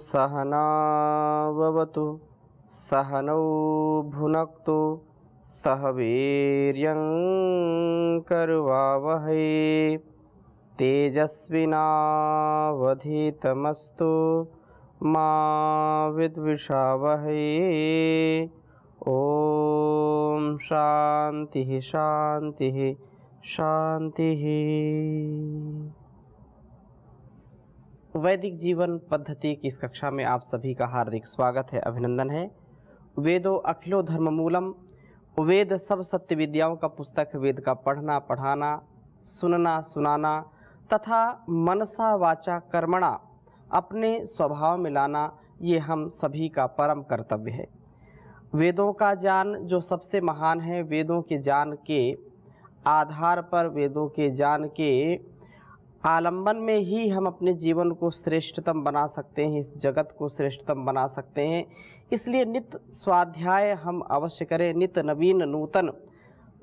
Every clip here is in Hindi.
सहनाववतु सहनौ भुनक्तु सह वीर्यं करवावहै तेजस्विनावधीतमस्तु मा विद्विषावहै। ओम शांति शांति शांति। वैदिक जीवन पद्धति की इस कक्षा में आप सभी का हार्दिक स्वागत है, अभिनंदन है। वेदो अखिलो धर्म मूलम, वेद सब सत्य विद्याओं का पुस्तक। वेद का पढ़ना पढ़ाना, सुनना सुनाना तथा मनसा वाचा कर्मणा अपने स्वभाव में लाना, ये हम सभी का परम कर्तव्य है। वेदों का ज्ञान जो सबसे महान है, वेदों के ज्ञान के आधार पर, वेदों के ज्ञान के आलंबन में ही हम अपने जीवन को श्रेष्ठतम बना सकते हैं, इस जगत को श्रेष्ठतम बना सकते हैं। इसलिए नित्य स्वाध्याय हम अवश्य करें। नित्य नवीन नूतन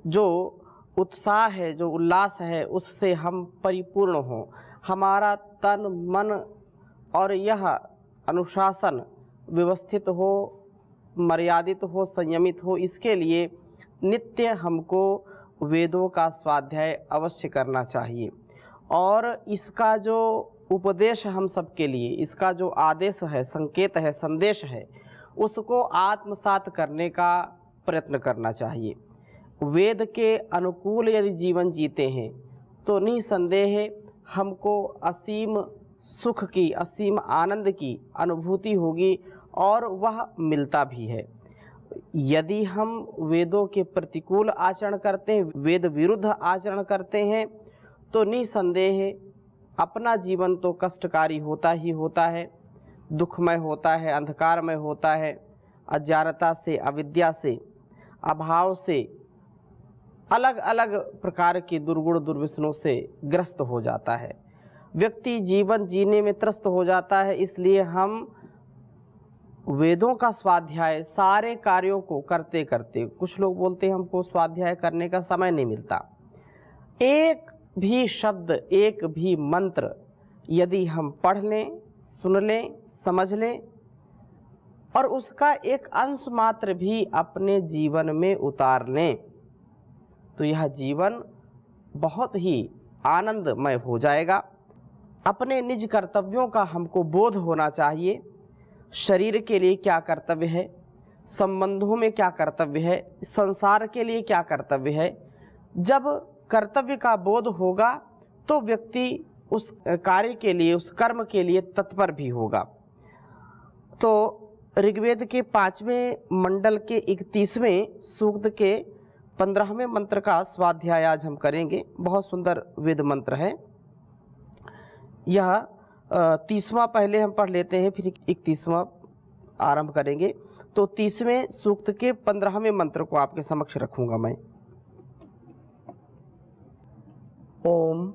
जो उत्साह है, जो उल्लास है, उससे हम परिपूर्ण हों। हमारा तन मन और यह अनुशासन व्यवस्थित हो, मर्यादित हो, संयमित हो। इसके लिए नित्य हमको वेदों का स्वाध्याय अवश्य करना चाहिए। और इसका जो उपदेश हम सबके लिए, इसका जो आदेश है, संकेत है, संदेश है, उसको आत्मसात करने का प्रयत्न करना चाहिए। वेद के अनुकूल यदि जीवन जीते हैं तो निसंदेह हमको असीम सुख की, असीम आनंद की अनुभूति होगी और वह मिलता भी है। यदि हम वेदों के प्रतिकूल आचरण करते हैं, वेद विरुद्ध आचरण करते हैं, तो निसंदेह अपना जीवन तो कष्टकारी होता ही होता है, दुखमय होता है, अंधकारमय होता है। अज्ञानता से, अविद्या से, अभाव से, अलग अलग प्रकार के दुर्गुण दुर्व्यसनों से ग्रस्त हो जाता है। व्यक्ति जीवन जीने में त्रस्त हो जाता है। इसलिए हम वेदों का स्वाध्याय सारे कार्यों को करते करते, कुछ लोग बोलते हैं हमको स्वाध्याय करने का समय नहीं मिलता, एक भी शब्द, एक भी मंत्र यदि हम पढ़ लें, सुन लें, समझ लें और उसका एक अंश मात्र भी अपने जीवन में उतार लें, तो यह जीवन बहुत ही आनंदमय हो जाएगा। अपने निज कर्तव्यों का हमको बोध होना चाहिए। शरीर के लिए क्या कर्तव्य है, संबंधों में क्या कर्तव्य है, संसार के लिए क्या कर्तव्य है। जब कर्तव्य का बोध होगा तो व्यक्ति उस कार्य के लिए, उस कर्म के लिए तत्पर भी होगा। तो ऋग्वेद के 5वें मंडल के 31वें सूक्त के 15वें मंत्र का स्वाध्याय आज हम करेंगे। बहुत सुंदर वेद मंत्र है यह। 30वां पहले हम पढ़ लेते हैं, फिर 31वां आरंभ करेंगे। तो 30वें सूक्त के 15वें मंत्र को आपके समक्ष रखूंगा मैं। ओम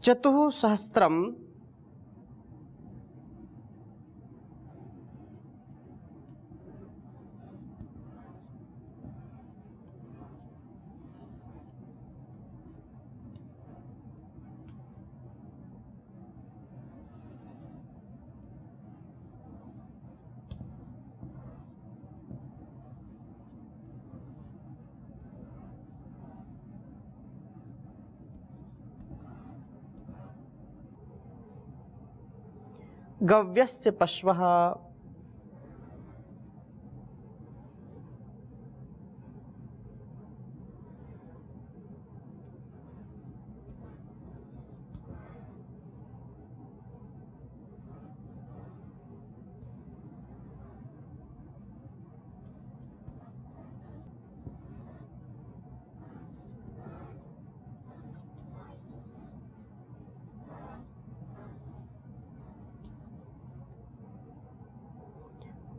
चतुःसहस्रम गव्यस्य पश्वः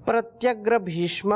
प्रत्यग्र भीष्म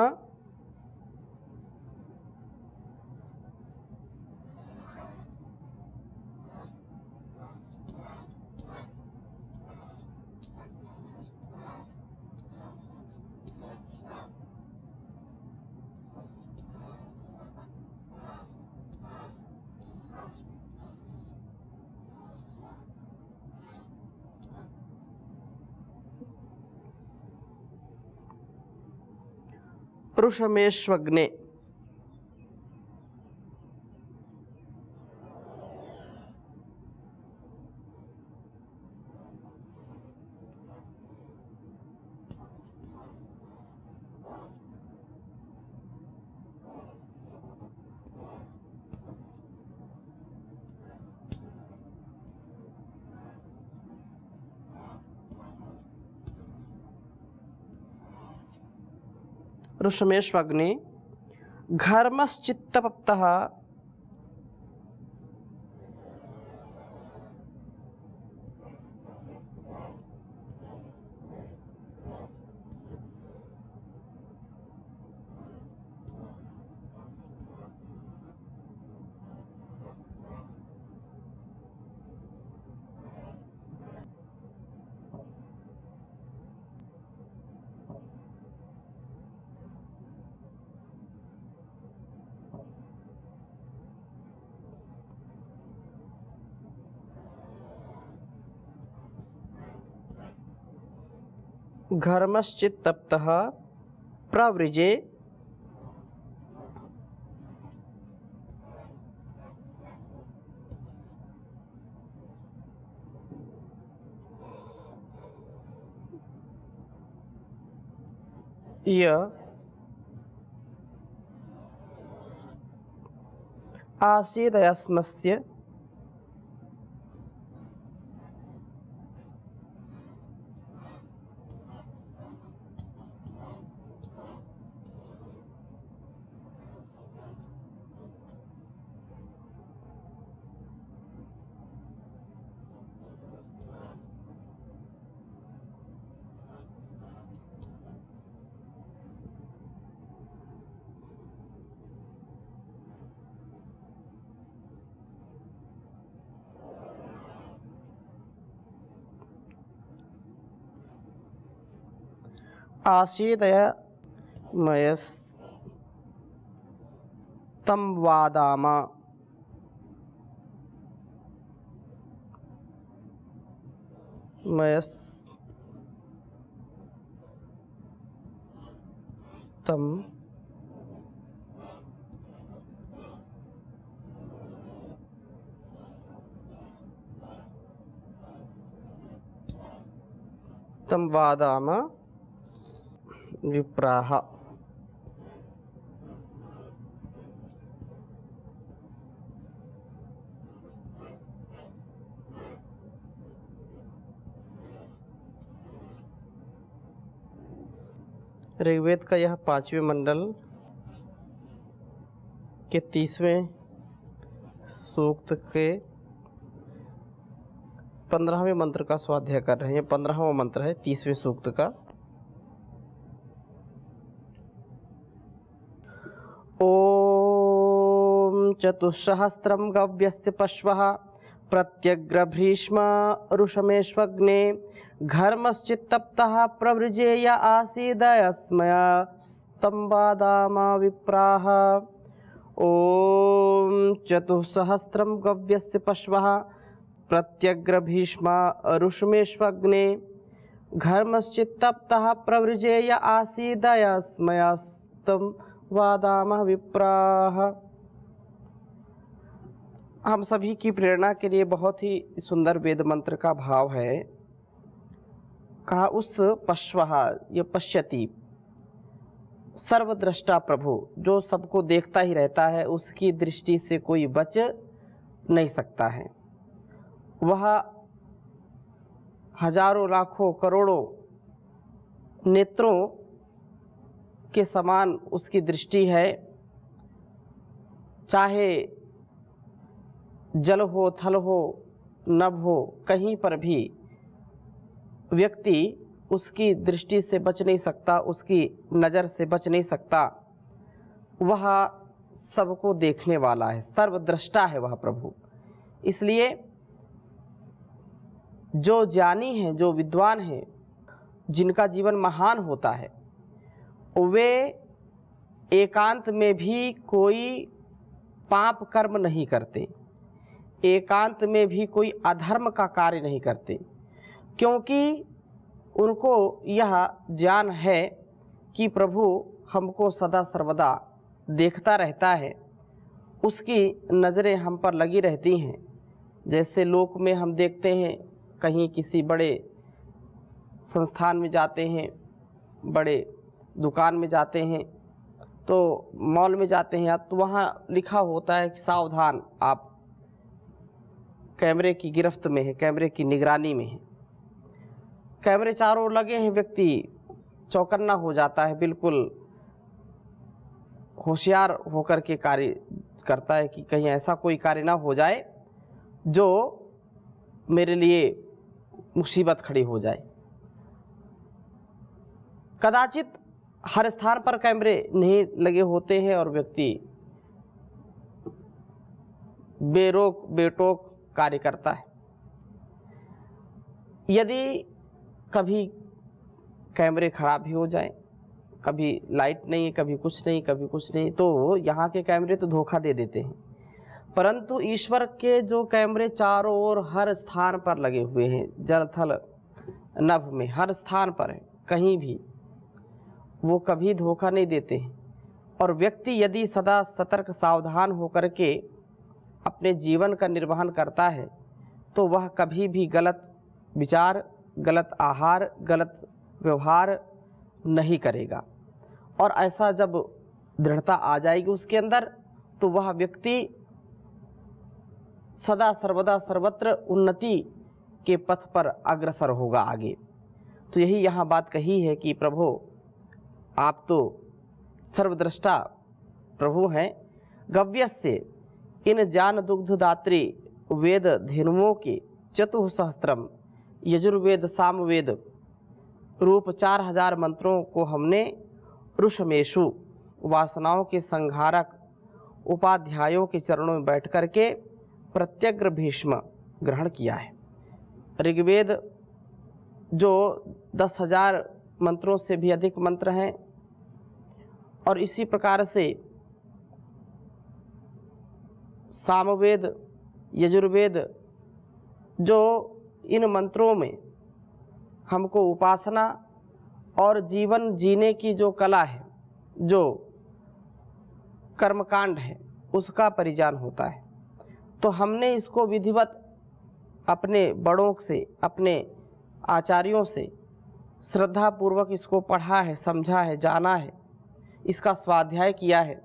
ऋषमेश्वग्ने। ऋषमेश्वग्ने घर्मश्चित्तप्तः घर्मश्चित्तप्तः प्रवृजे य आसीदयस्मस्य आसीदयमयस्तं वादाम। मयस्तं तं वादाम विप्राः। ऋग्वेद का यह 5वें मंडल के 30वें सूक्त के 15वें मंत्र का स्वाध्याय कर रहे हैं। 15वां मंत्र है 30वें सूक्त का। ओम चतुस्सहस्रम गव्यस्य पश्वः प्रत्यग्रभ्रीष्म ऋषमेश्वग्ने घर्मश्चित्तप्तः प्रवृजेय आसीदयस्मयस्तं वादाम विप्राः। ओम चतुस्सहस्रम गव्यस्य पश्वः प्रत्यग्रभीष्म ऋषमेश्वग्ने घर्मश्चित्तप्तः प्रवृजेय आसीदयस्मयस्तं वादाम विप्राः। हम सभी की प्रेरणा के लिए बहुत ही सुंदर वेद मंत्र का भाव है। कहा उस पश्वः, ये पश्यति, सर्वद्रष्टा प्रभु जो सबको देखता ही रहता है, उसकी दृष्टि से कोई बच नहीं सकता है। वह हजारों लाखों करोड़ों नेत्रों के समान उसकी दृष्टि है। चाहे जल हो, थल हो, नभ हो, कहीं पर भी व्यक्ति उसकी दृष्टि से बच नहीं सकता, उसकी नज़र से बच नहीं सकता। वह सबको देखने वाला है, सर्वद्रष्टा है वह प्रभु। इसलिए जो ज्ञानी हैं, जो विद्वान हैं, जिनका जीवन महान होता है, वे एकांत में भी कोई पाप कर्म नहीं करते, एकांत में भी कोई अधर्म का कार्य नहीं करते, क्योंकि उनको यह ज्ञान है कि प्रभु हमको सदा सर्वदा देखता रहता है, उसकी नज़रें हम पर लगी रहती हैं। जैसे लोक में हम देखते हैं, कहीं किसी बड़े संस्थान में जाते हैं, बड़े दुकान में जाते हैं, तो मॉल में जाते हैं, तो वहाँ लिखा होता है कि सावधान, आप कैमरे की गिरफ्त में है, कैमरे की निगरानी में है। कैमरे चारों ओर लगे हैं, व्यक्ति चौकन्ना हो जाता है, बिल्कुल होशियार होकर के कार्य करता है कि कहीं ऐसा कोई कार्य ना हो जाए जो मेरे लिए मुसीबत खड़ी हो जाए। कदाचित हर स्थान पर कैमरे नहीं लगे होते हैं और व्यक्ति बेरोक बेटोक कार्य करता है। यदि कभी कैमरे खराब भी हो जाए, कभी लाइट नहीं है, कभी कुछ नहीं, कभी कुछ नहीं, तो यहाँ के कैमरे तो धोखा दे देते हैं। परंतु ईश्वर के जो कैमरे चारों ओर हर स्थान पर लगे हुए हैं, जल थल नभ में हर स्थान पर है, कहीं भी वो कभी धोखा नहीं देते हैं। और व्यक्ति यदि सदा सतर्क सावधान होकर के अपने जीवन का निर्वहन करता है, तो वह कभी भी गलत विचार, गलत आहार, गलत व्यवहार नहीं करेगा। और ऐसा जब दृढ़ता आ जाएगी उसके अंदर, तो वह व्यक्ति सदा सर्वदा सर्वत्र उन्नति के पथ पर अग्रसर होगा आगे। तो यही यहाँ बात कही है कि प्रभु आप तो सर्वद्रष्टा प्रभु हैं। गव्यस्य इन ज्ञान दुग्ध दात्री वेद धेनुओं के चतुःसहस्त्रम यजुर्वेद सामवेद रूप 4000 मंत्रों को हमने ऋषमेशु वासनाओं के संहारक उपाध्यायों के चरणों में बैठ कर के प्रत्यग्र भीष्म ग्रहण किया है। ऋग्वेद जो 10,000 मंत्रों से भी अधिक मंत्र हैं, और इसी प्रकार से सामवेद, यजुर्वेद, जो इन मंत्रों में हमको उपासना और जीवन जीने की जो कला है, जो कर्मकांड है, उसका परिज्ञान होता है। तो हमने इसको विधिवत अपने बड़ों से, अपने आचार्यों से श्रद्धापूर्वक इसको पढ़ा है, समझा है, जाना है, इसका स्वाध्याय किया है।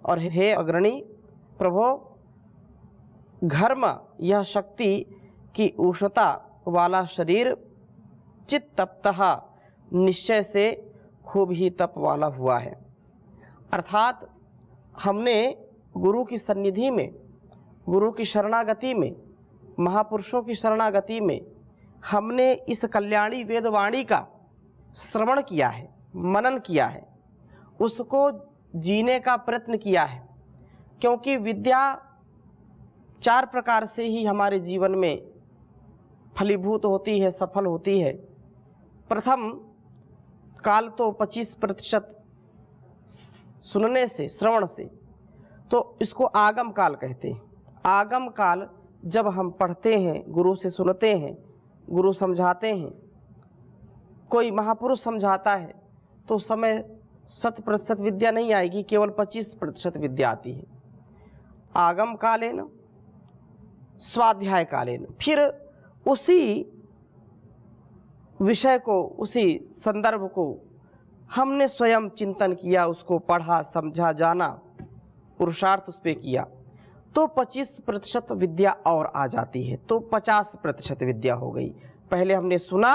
और हे अग्रणी प्रभो, घर्म यह शक्ति की उष्णता वाला शरीर चित तपतः निश्चय से खूब ही तप वाला हुआ है। अर्थात हमने गुरु की सन्निधि में, गुरु की शरणागति में, महापुरुषों की शरणागति में हमने इस कल्याणी वेदवाणी का श्रवण किया है, मनन किया है, उसको जीने का प्रयत्न किया है। क्योंकि विद्या 4 प्रकार से ही हमारे जीवन में फलीभूत होती है, सफल होती है। प्रथम काल तो 25% सुनने से, श्रवण से, तो इसको आगम काल कहते हैं। आगम काल जब हम पढ़ते हैं, गुरु से सुनते हैं, गुरु समझाते हैं, कोई महापुरुष समझाता है, तो समय 100% विद्या नहीं आएगी, केवल 25% विद्या आती है। आगम कालेन, स्वाध्याय कालेन, फिर उसी विषय को, उसी संदर्भ को हमने स्वयं चिंतन किया, उसको पढ़ा, समझा, जाना, पुरुषार्थ उस पर किया, तो 25% विद्या और आ जाती है, तो 50% विद्या हो गई। पहले हमने सुना,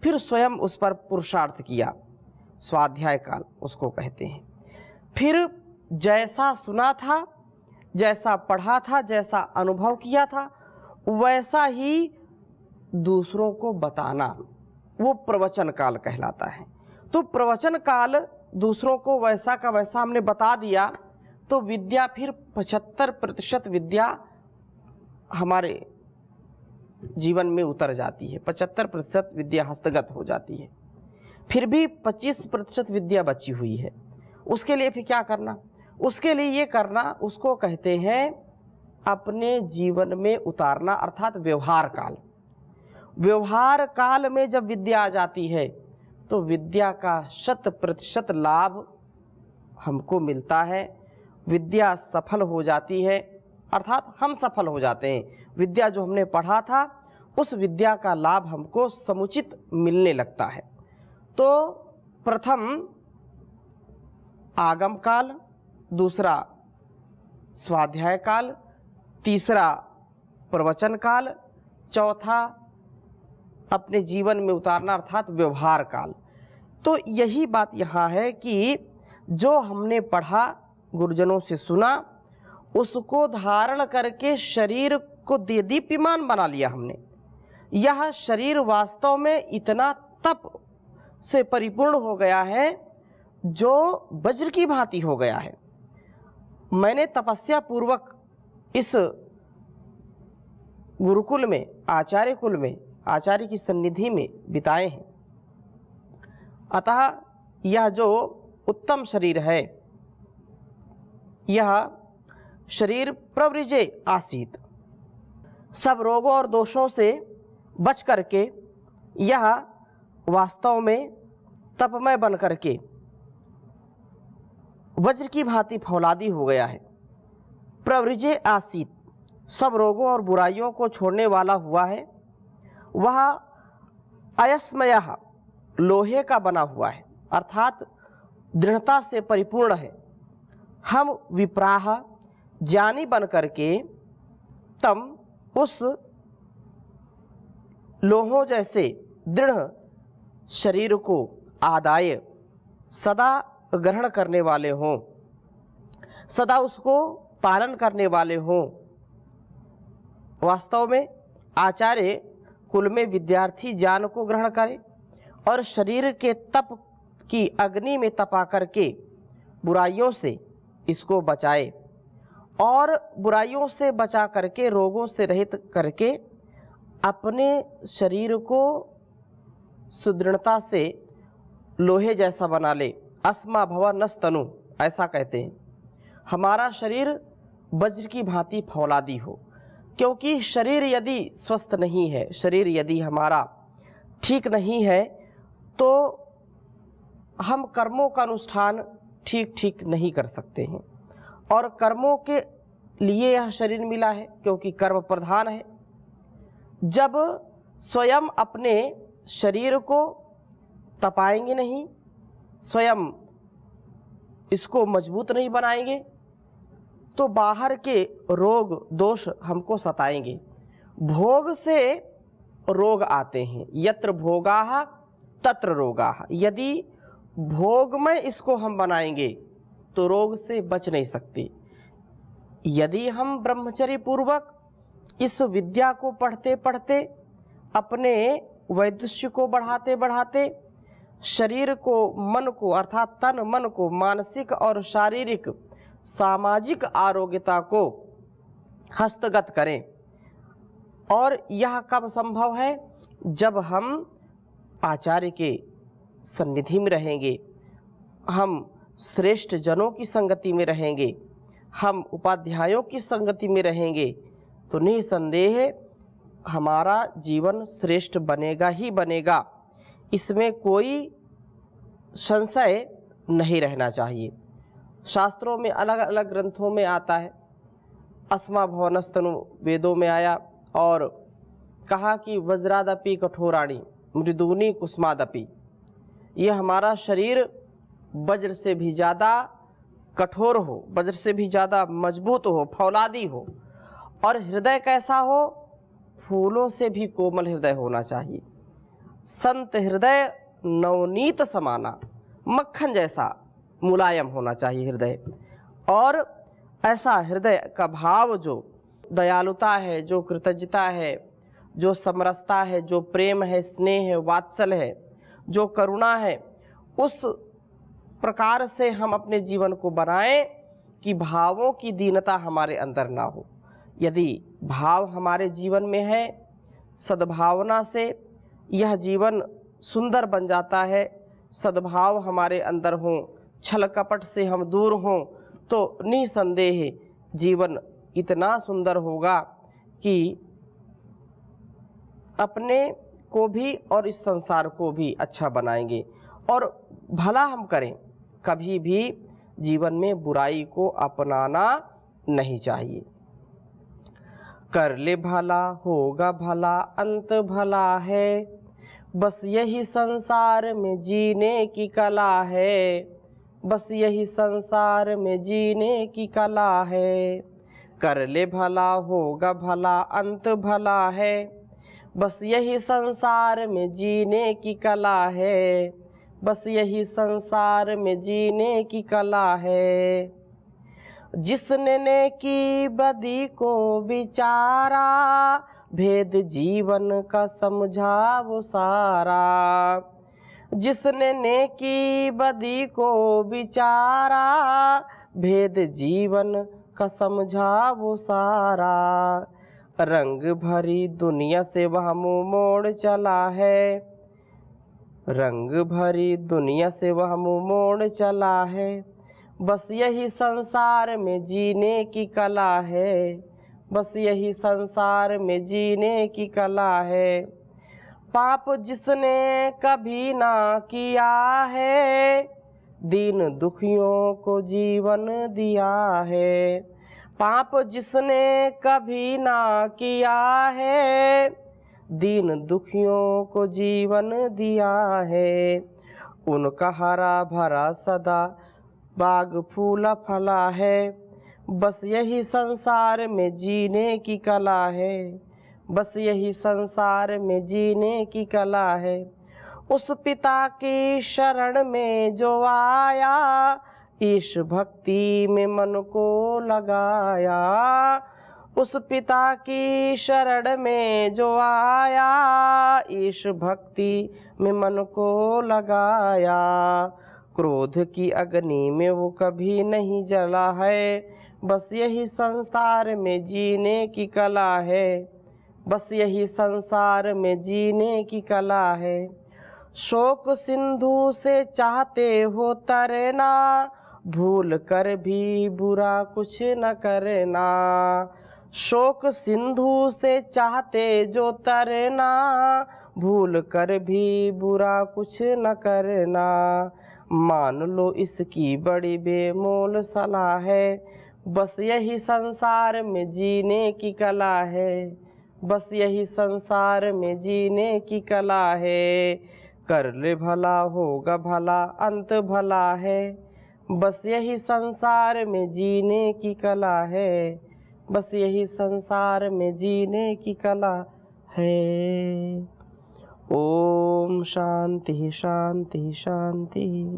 फिर स्वयं उस पर पुरुषार्थ किया, स्वाध्याय काल उसको कहते हैं। फिर जैसा सुना था, जैसा पढ़ा था, जैसा अनुभव किया था, वैसा ही दूसरों को बताना, वो प्रवचन काल कहलाता है। तो प्रवचन काल दूसरों को वैसा का वैसा हमने बता दिया, तो विद्या फिर 75% विद्या हमारे जीवन में उतर जाती है, 75% विद्या हस्तगत हो जाती है। फिर भी 25% विद्या बची हुई है। उसके लिए फिर क्या करना? उसके लिए ये करना, उसको कहते हैं अपने जीवन में उतारना, अर्थात व्यवहार काल। व्यवहार काल में जब विद्या आ जाती है, तो विद्या का 100% लाभ हमको मिलता है, विद्या सफल हो जाती है, अर्थात हम सफल हो जाते हैं। विद्या जो हमने पढ़ा था उस विद्या का लाभ हमको समुचित मिलने लगता है। तो प्रथम आगम काल, दूसरा स्वाध्याय काल, तीसरा प्रवचन काल, चौथा अपने जीवन में उतारना अर्थात व्यवहार काल। तो यही बात यहाँ है कि जो हमने पढ़ा, गुरुजनों से सुना, उसको धारण करके शरीर को देदीप्यमान बना लिया हमने। यह शरीर वास्तव में इतना तप से परिपूर्ण हो गया है जो वज्र की भांति हो गया है। मैंने तपस्या पूर्वक इस गुरुकुल में, आचार्य कुल में, आचार्य की सन्निधि में बिताए हैं। अतः यह जो उत्तम शरीर है, यह शरीर प्रवृजे आसीत, सब रोगों और दोषों से बच करके यह वास्तव में तपमय बन करके वज्र की भांति फौलादी हो गया है। प्रवृजे आसीत, सब रोगों और बुराइयों को छोड़ने वाला हुआ है। वह अयस्मय, लोहे का बना हुआ है, अर्थात दृढ़ता से परिपूर्ण है। हम विप्राह, ज्ञानी बन करके तम उस लोहों जैसे दृढ़ शरीर को आदाय सदा ग्रहण करने वाले हों, सदा उसको पालन करने वाले हों। वास्तव में आचार्य कुल में विद्यार्थी ज्ञान को ग्रहण करे और शरीर के तप की अग्नि में तपा करके बुराइयों से इसको बचाए, और बुराइयों से बचा करके, रोगों से रहित करके अपने शरीर को सुदृढ़ता से लोहे जैसा बना ले। अस्मा भव नस्तनु, ऐसा कहते हैं। हमारा शरीर वज्र की भांति फौलादी हो, क्योंकि शरीर यदि स्वस्थ नहीं है, शरीर यदि हमारा ठीक नहीं है, तो हम कर्मों का अनुष्ठान ठीक नहीं कर सकते हैं। और कर्मों के लिए यह शरीर मिला है, क्योंकि कर्म प्रधान है। जब स्वयं अपने शरीर को तपाएंगे नहीं, स्वयं इसको मजबूत नहीं बनाएंगे, तो बाहर के रोग दोष हमको सताएंगे। भोग से रोग आते हैं, यत्र भोगाः तत्र रोगाः। यदि भोग में इसको हम बनाएंगे तो रोग से बच नहीं सकते। यदि हम ब्रह्मचर्य पूर्वक इस विद्या को पढ़ते पढ़ते, अपने वैदुष्य को बढ़ाते बढ़ाते, शरीर को, मन को, अर्थात तन मन को, मानसिक और शारीरिक सामाजिक आरोग्यता को हस्तगत करें। और यह कब संभव है? जब हम आचार्य के सन्निधि में रहेंगे, हम श्रेष्ठ जनों की संगति में रहेंगे, हम उपाध्यायों की संगति में रहेंगे, तो निसंदेह हमारा जीवन श्रेष्ठ बनेगा ही बनेगा। इसमें कोई संशय नहीं रहना चाहिए। शास्त्रों में अलग अलग ग्रंथों में आता है, अस्मा भवनस्तनु वेदों में आया और कहा कि वज्रादपि कठोराणी मृदूनी कुसुमादपि। यह हमारा शरीर वज्र से भी ज़्यादा कठोर हो, वज्र से भी ज़्यादा मजबूत हो, फौलादी हो। और हृदय कैसा हो? फूलों से भी कोमल हृदय होना चाहिए। संत हृदय नवनीत समाना, मक्खन जैसा मुलायम होना चाहिए हृदय। और ऐसा हृदय का भाव जो दयालुता है, जो कृतज्ञता है, जो समरसता है, जो प्रेम है, स्नेह है, वात्सल्य है, जो करुणा है, उस प्रकार से हम अपने जीवन को बनाएं कि भावों की दीनता हमारे अंदर ना हो। यदि भाव हमारे जीवन में है, सद्भावना से यह जीवन सुंदर बन जाता है। सद्भाव हमारे अंदर हो, छल कपट से हम दूर हों, तो निसंदेह जीवन इतना सुंदर होगा कि अपने को भी और इस संसार को भी अच्छा बनाएंगे। और भला हम करें, कभी भी जीवन में बुराई को अपनाना नहीं चाहिए। कर ले भला होगा भला, अंत भला है, बस यही संसार में जीने की कला है, बस यही संसार में जीने की कला है। कर ले भला होगा भला, अंत भला है, बस यही संसार में जीने की कला है, बस यही संसार में जीने की कला है। जिसने नेकी बदी को विचारा, भेद जीवन का समझा वो सारा। जिसने नेकी बदी को विचारा, भेद जीवन का समझा वो सारा। रंग भरी दुनिया से वह मुँह मोड़ चला है, रंग भरी दुनिया से वह मुँह मोड़ चला है, बस यही संसार में जीने की कला है, बस यही संसार में जीने की कला है। पाप जिसने कभी ना किया है, दीन दुखियों को जीवन दिया है। पाप जिसने कभी ना किया है, दीन दुखियों को जीवन दिया है। उनका हरा भरा सदा बाग फूला फला है, बस यही संसार में जीने की कला है, बस यही संसार में जीने की कला है। उस पिता की शरण में जो आया, ईश भक्ति में मन को लगाया। उस पिता की शरण में जो आया, ईश भक्ति में मन को लगाया। क्रोध की अग्नि में वो कभी नहीं जला है, बस यही संसार में जीने की कला है, बस यही संसार में जीने की कला है। शोक सिंधु से चाहते हो तरना, भूल कर भी बुरा कुछ न करना। शोक सिंधु से चाहते जो तरना, भूल कर भी बुरा कुछ न करना। मान लो इसकी बड़ी बेमोल सलाह है, बस यही संसार में जीने की कला है, बस यही संसार में जीने की कला है। कर ले भला होगा भला, अंत भला है, बस यही संसार में जीने की कला है, बस यही संसार में जीने की कला है। ओम शांति शांति शांति।